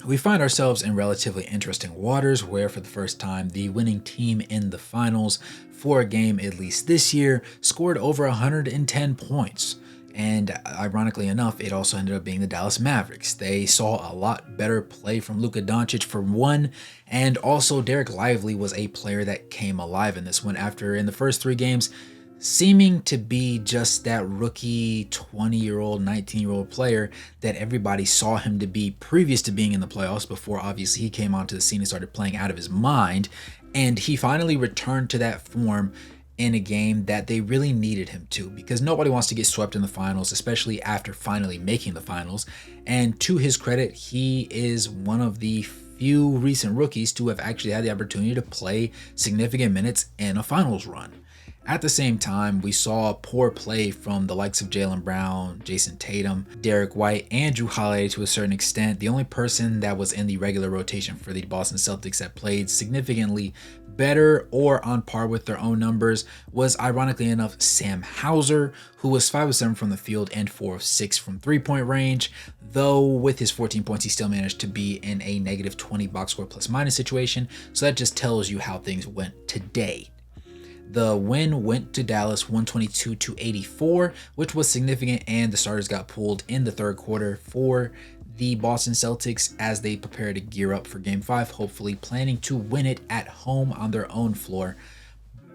We find ourselves in relatively interesting waters where, for the first time, the winning team in the finals for a game, at least this year, scored over 110 points. And ironically enough, it also ended up being the Dallas Mavericks. They saw a lot better play from Luka Doncic for one, and also Derek Lively was a player that came alive in this one after, in the first 3 games, seeming to be just that rookie 20-year-old, 19-year-old player that everybody saw him to be previous to being in the playoffs, before obviously he came onto the scene and started playing out of his mind. And he finally returned to that form in a game that they really needed him to, because nobody wants to get swept in the finals, especially after finally making the finals. And to his credit, he is one of the few recent rookies to have actually had the opportunity to play significant minutes in a finals run. At the same time, we saw poor play from the likes of Jaylen Brown, Jayson Tatum, Derek White, and Jrue Holiday to a certain extent. The only person that was in the regular rotation for the Boston Celtics that played significantly better or on par with their own numbers was, ironically enough, Sam Hauser, who was 5 of 7 from the field and 4 of 6 from three-point range. Though with his 14 points, he still managed to be in a negative 20 box score plus minus situation. So that just tells you how things went today. The win went to Dallas 122-84, which was significant, and the starters got pulled in the third quarter for the Boston Celtics as they prepare to gear up for Game 5, hopefully planning to win it at home on their own floor.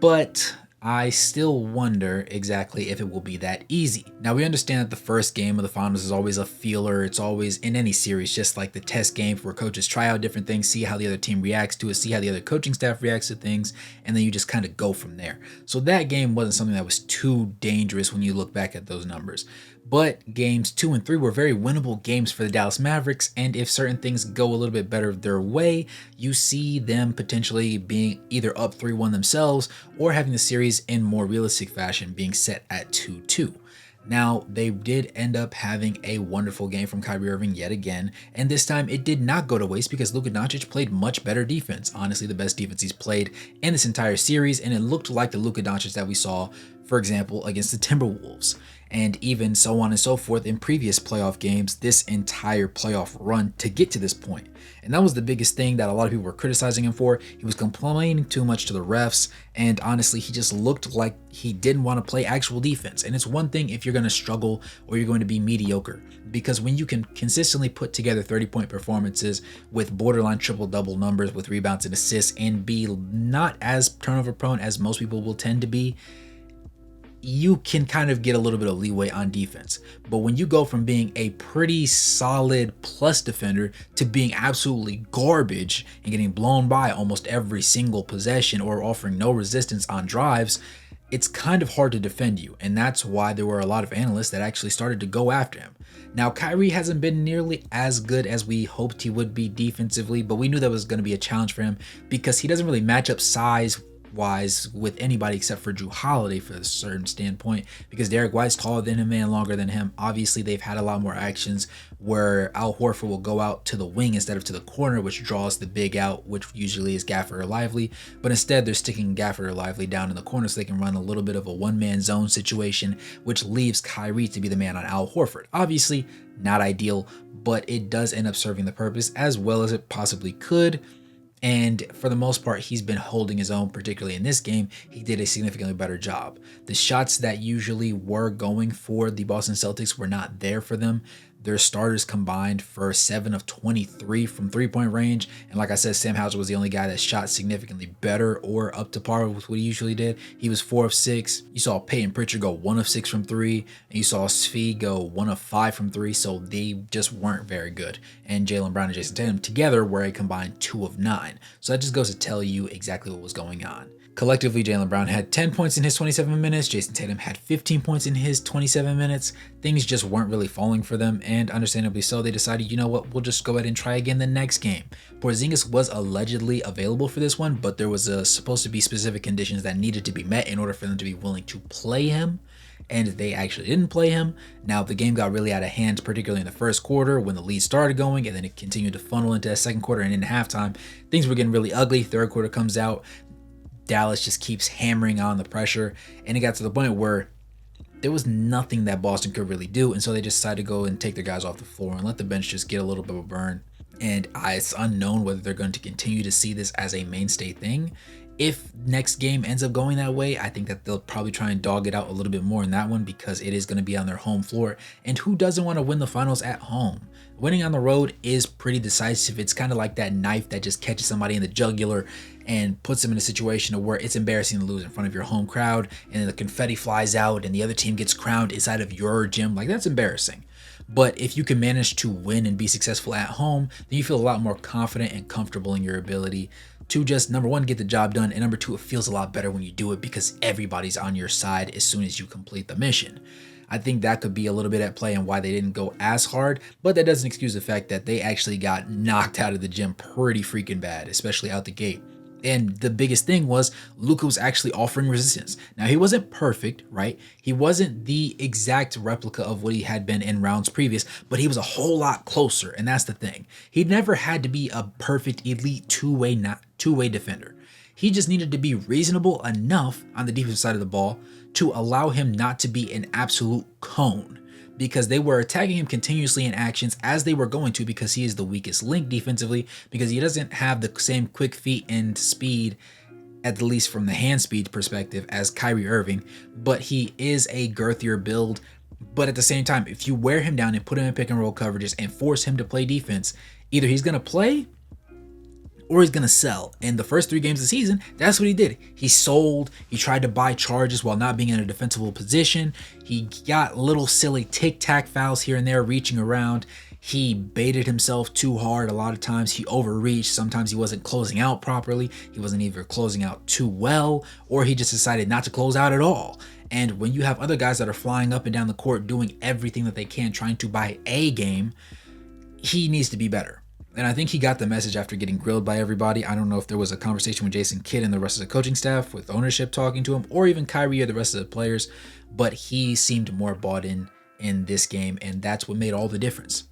But I still wonder exactly if it will be that easy. Now, we understand that the first game of the finals is always a feeler. It's always, in any series, just like the test game where coaches try out different things, see how the other team reacts to it, see how the other coaching staff reacts to things, and then you just kind of go from there. So that game wasn't something that was too dangerous when you look back at those numbers. But games 2 and 3 were very winnable games for the Dallas Mavericks, and if certain things go a little bit better their way, you see them potentially being either up 3-1 themselves or having the series in more realistic fashion being set at 2-2. Now, they did end up having a wonderful game from Kyrie Irving yet again, and this time it did not go to waste because Luka Doncic played much better defense. Honestly, the best defense he's played in this entire series, and it looked like the Luka Doncic that we saw, for example, against the Timberwolves, and even so on and so forth in previous playoff games, this entire playoff run to get to this point. And that was the biggest thing that a lot of people were criticizing him for. He was complaining too much to the refs, and honestly, he just looked like he didn't want to play actual defense. And it's one thing if you're going to struggle or you're going to be mediocre, because when you can consistently put together 30-point performances with borderline triple-double numbers with rebounds and assists and be not as turnover prone as most people will tend to be, you can kind of get a little bit of leeway on defense. But when you go from being a pretty solid plus defender to being absolutely garbage and getting blown by almost every single possession or offering no resistance on drives, it's kind of hard to defend you. And that's why there were a lot of analysts that actually started to go after him. Now, Kyrie hasn't been nearly as good as we hoped he would be defensively, but we knew that was going to be a challenge for him because he doesn't really match up size-wise with anybody except for Jrue Holiday for a certain standpoint, because Derek White's taller than him and longer than him. Obviously, they've had a lot more actions where Al Horford will go out to the wing instead of to the corner, which draws the big out, which usually is Gafford or Lively. But instead, they're sticking Gafford or Lively down in the corner so they can run a little bit of a one-man zone situation, which leaves Kyrie to be the man on Al Horford. Obviously, not ideal, but it does end up serving the purpose as well as it possibly could. And for the most part, he's been holding his own, particularly in this game. He did a significantly better job. The shots that usually were going for the Boston Celtics were not there for them. Their starters combined for 7 of 23 from three-point range. And like I said, Sam Hauser was the only guy that shot significantly better or up to par with what he usually did. He was 4 of 6. You saw Peyton Pritchard go 1 of 6 from 3. And you saw Svi go 1 of 5 from 3. So they just weren't very good. And Jaylen Brown and Jayson Tatum together were a combined 2 of 9. So that just goes to tell you exactly what was going on. Collectively, Jaylen Brown had 10 points in his 27 minutes. Jayson Tatum had 15 points in his 27 minutes. Things just weren't really falling for them, and understandably so, they decided, you know what, we'll just go ahead and try again the next game. Porzingis was allegedly available for this one, but there was supposed to be specific conditions that needed to be met in order for them to be willing to play him, and they actually didn't play him. Now, the game got really out of hand, particularly in the first quarter when the lead started going, and then it continued to funnel into the second quarter and into halftime. Things were getting really ugly. Third quarter comes out. Dallas just keeps hammering on the pressure, and it got to the point where there was nothing that Boston could really do, and so they just decided to go and take their guys off the floor and let the bench just get a little bit of a burn. And it's unknown whether they're going to continue to see this as a mainstay thing. If next game ends up going that way, I think that they'll probably try and dog it out a little bit more in that one because it is going to be on their home floor. And who doesn't want to win the finals at home? Winning on the road is pretty decisive. It's kind of like that knife that just catches somebody in the jugular and puts them in a situation where it's embarrassing to lose in front of your home crowd, and then the confetti flies out and the other team gets crowned inside of your gym. Like, that's embarrassing. But if you can manage to win and be successful at home, then you feel a lot more confident and comfortable in your ability to just, number one, get the job done, and number two, it feels a lot better when you do it because everybody's on your side as soon as you complete the mission. I think that could be a little bit at play and why they didn't go as hard, but that doesn't excuse the fact that they actually got knocked out of the gym pretty freaking bad, especially out the gate. And the biggest thing was Luka was actually offering resistance. Now, he wasn't perfect, right? He wasn't the exact replica of what he had been in rounds previous, but he was a whole lot closer. And that's the thing. He never had to be a perfect elite two-way defender. He just needed to be reasonable enough on the defensive side of the ball to allow him not to be an absolute cone, because they were attacking him continuously in actions as they were going to, because he is the weakest link defensively, because he doesn't have the same quick feet and speed, at least from the hand speed perspective, as Kyrie Irving, but he is a girthier build. But at the same time, if you wear him down and put him in pick and roll coverages and force him to play defense, either he's going to play or he's going to sell. And the first 3 games of the season, that's what he did. He sold. He tried to buy charges while not being in a defensible position. He got little silly tic-tac fouls here and there reaching around. He baited himself too hard. A lot of times he overreached. Sometimes he wasn't closing out properly. He wasn't either closing out too well, or he just decided not to close out at all. And when you have other guys that are flying up and down the court doing everything that they can trying to buy a game, he needs to be better. And I think he got the message after getting grilled by everybody. I don't know if there was a conversation with Jayson Kidd and the rest of the coaching staff, with ownership talking to him, or even Kyrie or the rest of the players, but he seemed more bought in this game, and that's what made all the difference.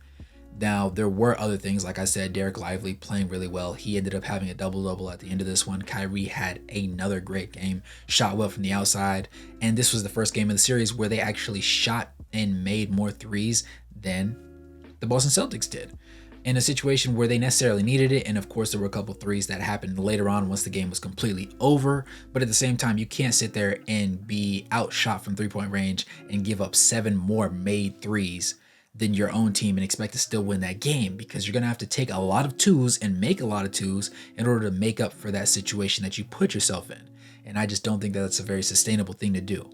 Now, there were other things. Like I said, Dereck Lively playing really well. He ended up having a double-double at the end of this one. Kyrie had another great game, shot well from the outside, and this was the first game of the series where they actually shot and made more threes than the Boston Celtics did, in a situation where they necessarily needed it. And of course, there were a couple threes that happened later on once the game was completely over. But at the same time, you can't sit there and be outshot from 3-point range and give up 7 more made threes than your own team and expect to still win that game, because you're going to have to take a lot of twos and make a lot of twos in order to make up for that situation that you put yourself in. And I just don't think that that's a very sustainable thing to do.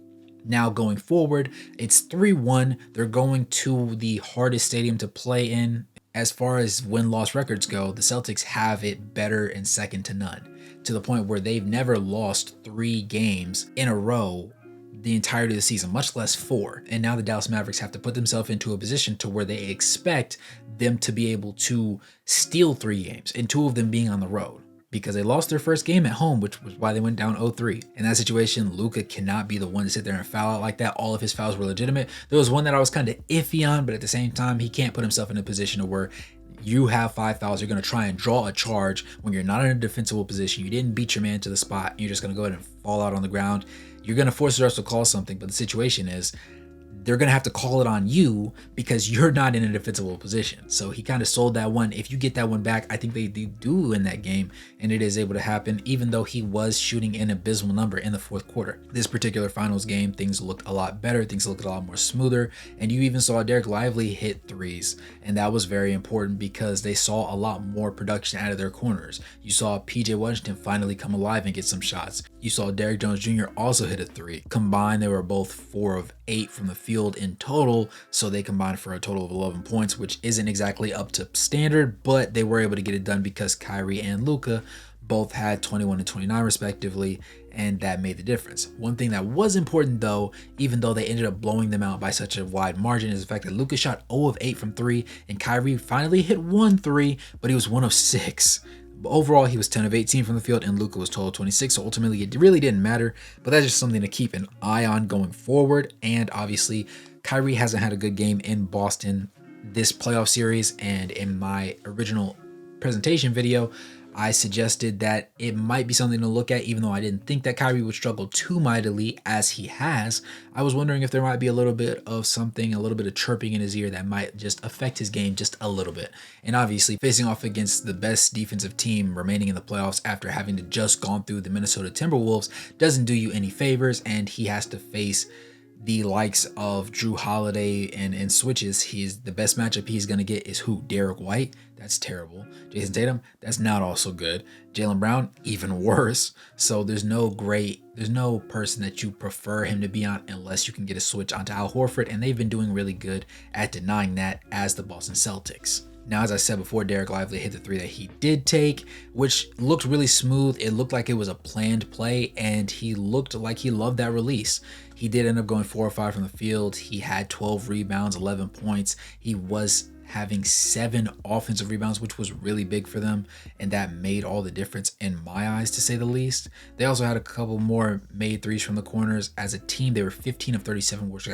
Now, going forward, it's 3-1. They're going to the hardest stadium to play in. As far as win-loss records go, the Celtics have it better and second to none, to the point where they've never lost 3 games in a row the entirety of the season, much less 4. And now the Dallas Mavericks have to put themselves into a position to where they expect them to be able to steal 3 games, and 2 of them being on the road, because they lost their first game at home, which was why they went down 0-3. In that situation, Luka cannot be the one to sit there and foul out like that. All of his fouls were legitimate. There was one that I was kind of iffy on, but at the same time, he can't put himself in a position where you have 5 fouls. You're going to try and draw a charge when you're not in a defensible position. You didn't beat your man to the spot. You're just going to go ahead and fall out on the ground. You're going to force the refs to call something, but the situation is they're going to have to call it on you because you're not in a defensible position. So he kind of sold that one. If you get that one back, I think they do in that game, and it is able to happen, even though he was shooting an abysmal number in the 4th quarter. This particular finals game, things looked a lot better. Things looked a lot more smoother, and you even saw Dereck Lively hit threes, and that was very important because they saw a lot more production out of their corners. You saw PJ Washington finally come alive and get some shots. You saw Derrick Jones Jr. also hit a 3. Combined, they were both 4 of 8 from the field in total, so they combined for a total of 11 points, which isn't exactly up to standard, but they were able to get it done because Kyrie and Luka both had 21 and 29 respectively, and that made the difference. One thing that was important though, even though they ended up blowing them out by such a wide margin, is the fact that Luka shot 0 of 8 from 3, and Kyrie finally hit 1 3, but he was 1 of 6. Overall, he was 10 of 18 from the field, and Luka was 12 of 26, so ultimately it really didn't matter, but that's just something to keep an eye on going forward. And obviously, Kyrie hasn't had a good game in Boston this playoff series, and in my original presentation video, I suggested that it might be something to look at, even though I didn't think that Kyrie would struggle too mightily as he has. I was wondering if there might be a little bit of something, a little bit of chirping in his ear that might just affect his game just a little bit. And obviously, facing off against the best defensive team remaining in the playoffs after having to just gone through the Minnesota Timberwolves doesn't do you any favors, and he has to face the likes of Drew Holiday and switches. He's the best matchup he's going to get is who? Derek White? That's terrible. Jayson Tatum? That's not also good. Jaylen Brown? Even worse. So there's no person that you prefer him to be on unless you can get a switch onto Al Horford, and they've been doing really good at denying that as the Boston Celtics. Now, as I said before, Derek Lively hit the three that he did take, which looked really smooth. It looked like it was a planned play, and he looked like he loved that release. He did end up going 4 or 5 from the field. He had 12 rebounds, 11 points. He was having 7 offensive rebounds, which was really big for them, and that made all the difference in my eyes, to say the least. They also had a couple more made threes from the corners. As a team, they were 15 of 37, which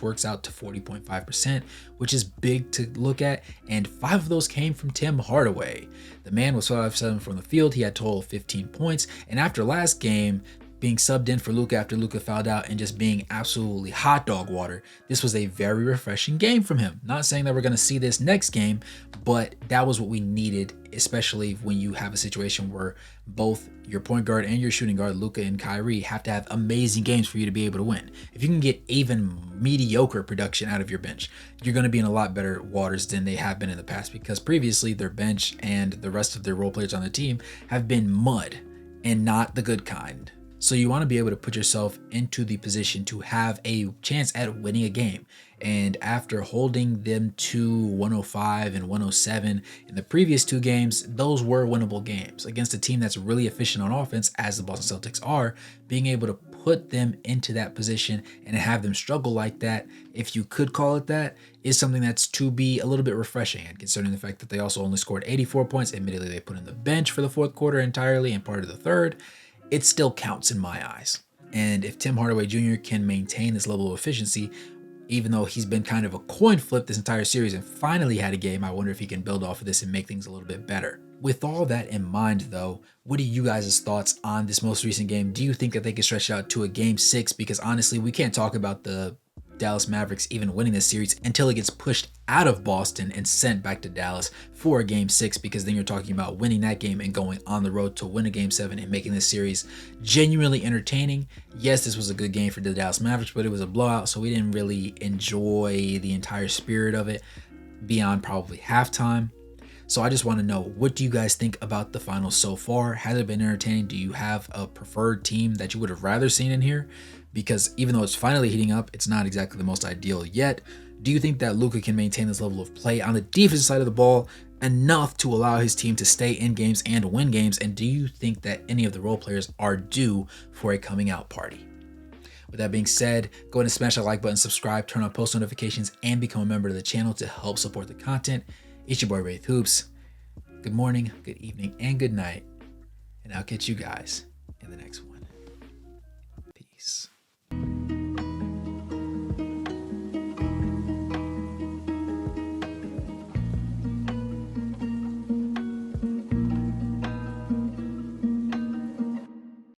works out to 40.5%, which is big to look at, and 5 of those came from Tim Hardaway. The man was 5 of 7 from the field. He had a total of 15 points, and after last game, being subbed in for Luka after Luka fouled out and just being absolutely hot dog water, this was a very refreshing game from him. Not saying that we're going to see this next game, but that was what we needed, especially when you have a situation where both your point guard and your shooting guard, Luka and Kyrie, have to have amazing games for you to be able to win. If you can get even mediocre production out of your bench, you're going to be in a lot better waters than they have been in the past, because previously their bench and the rest of their role players on the team have been mud and not the good kind. So you want to be able to put yourself into the position to have a chance at winning a game. And after holding them to 105 and 107 in the previous 2 games, those were winnable games against a team that's really efficient on offense, as the Boston Celtics are. Being able to put them into that position and have them struggle like that, if you could call it that, is something that's to be a little bit refreshing. And considering the fact that they also only scored 84 points, admittedly they put in the bench for the 4th quarter entirely and part of the 3rd, it still counts in my eyes. And if Tim Hardaway Jr. can maintain this level of efficiency, even though he's been kind of a coin flip this entire series and finally had a game, I wonder if he can build off of this and make things a little bit better. With all that in mind, though, what are you guys' thoughts on this most recent game? Do you think that they can stretch it out to a game 6? Because honestly, we can't talk about the Dallas Mavericks even winning this series until it gets pushed out of Boston and sent back to Dallas for a game 6, because then you're talking about winning that game and going on the road to win a game 7 and making this series genuinely entertaining. Yes, this was a good game for the Dallas Mavericks, but it was a blowout, so we didn't really enjoy the entire spirit of it beyond probably halftime. So I just want to know, what do you guys think about the finals so far? Has it been entertaining? Do you have a preferred team that you would have rather seen in here? Because even though it's finally heating up, it's not exactly the most ideal yet. Do you think that Luka can maintain this level of play on the defensive side of the ball enough to allow his team to stay in games and win games? And do you think that any of the role players are due for a coming out party? With that being said, go ahead and smash that like button, subscribe, turn on post notifications, and become a member of the channel to help support the content. It's your boy Wraith Hoops. Good morning, good evening, and good night. And I'll catch you guys in the next one. Peace.